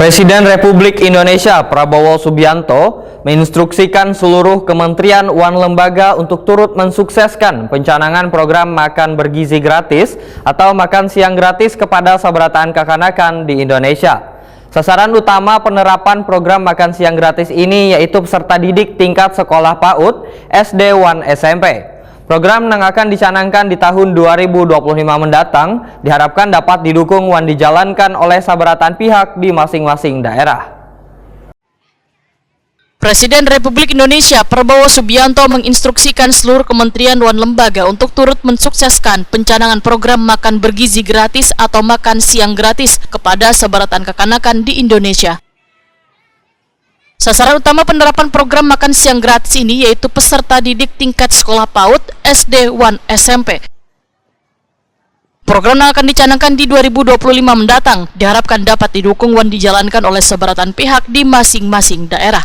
Presiden Republik Indonesia Prabowo Subianto menginstruksikan seluruh kementerian wan lembaga untuk turut mensukseskan pencanangan program makan bergizi gratis atau makan siang gratis kepada sabarataan kekanakan di Indonesia. Sasaran utama penerapan program makan siang gratis ini yaitu peserta didik tingkat sekolah PAUD, SD, dan SMP. Program yang akan dicanangkan di tahun 2025 mendatang diharapkan dapat didukung dan dijalankan oleh sabaratan pihak di masing-masing daerah. Presiden Republik Indonesia Prabowo Subianto menginstruksikan seluruh kementerian dan lembaga untuk turut mensukseskan pencanangan program makan bergizi gratis atau makan siang gratis kepada sabaratan kekanakan di Indonesia. Sasaran utama penerapan program makan siang gratis ini yaitu peserta didik tingkat sekolah PAUD, SD, dan SMP. Program yang akan dicanangkan di 2025 mendatang diharapkan dapat didukung dan dijalankan oleh sabaratan pihak di masing-masing daerah.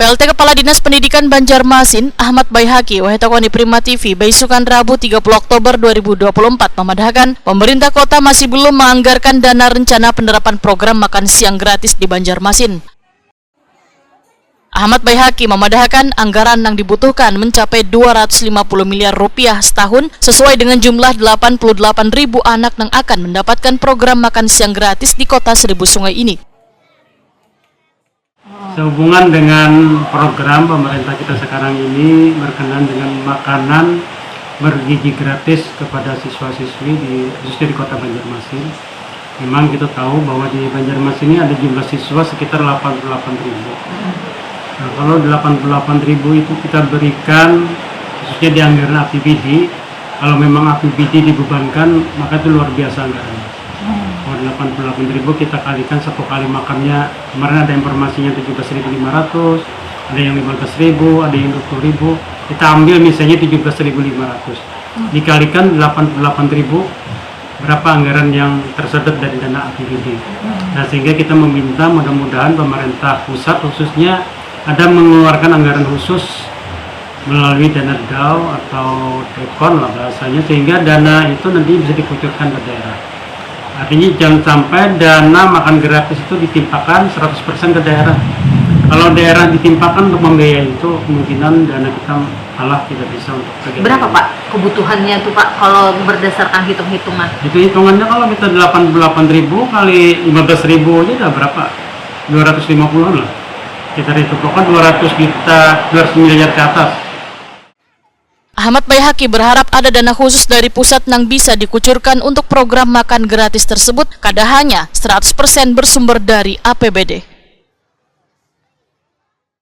PLT Kepala Dinas Pendidikan Banjarmasin, Ahmad Baihaqi, Wahetakoni Prima TV, Baisukan Rabu 30 Oktober 2024 memadahkan pemerintah kota masih belum menganggarkan dana rencana penerapan program makan siang gratis di Banjarmasin. Ahmad Baihaqi memadahkan anggaran yang dibutuhkan mencapai 250 miliar rupiah setahun sesuai dengan jumlah 88.000 anak yang akan mendapatkan program makan siang gratis di kota Seribu Sungai ini. Sehubungan dengan program pemerintah kita sekarang ini berkenan dengan makanan bergizi gratis kepada siswa-siswi khususnya di kota Banjarmasin. Memang kita tahu bahwa di Banjarmasin ini ada jumlah siswa sekitar 88.000. Nah, kalau 88.000 itu kita berikan khususnya di anggaran APBD, kalau memang APBD dibebankan maka itu luar biasa anggarannya. Kalau 88.000 kita kalikan satu kali makannya, kemarin ada informasinya 17.500, ada yang 15.000, ada yang 20.000, kita ambil misalnya 17.500 dikalikan 88.000, berapa anggaran yang tersedot dari dana APBD. Nah, sehingga kita meminta mudah-mudahan pemerintah pusat khususnya ada mengeluarkan anggaran khusus melalui dana DAO atau DEKON lah bahasanya, sehingga dana itu nanti bisa dikucurkan ke daerah. Artinya jangan sampai dana makan gratis itu ditimpakan 100% ke daerah. Kalau daerah ditimpakan untuk membiayai itu, kemungkinan dana kita malah tidak bisa untuk kegiatan. Berapa Pak kebutuhannya tuh Pak kalau berdasarkan hitung-hitungan? Itu hitungannya kalau kita 88.000 kali 15.000 aja udah berapa? 250-an lah. Kita hitung pokoknya 200 miliar ke atas. Ahmad Baihaqi berharap ada dana khusus dari pusat yang bisa dikucurkan untuk program makan gratis tersebut, kada hanya 100% bersumber dari APBD.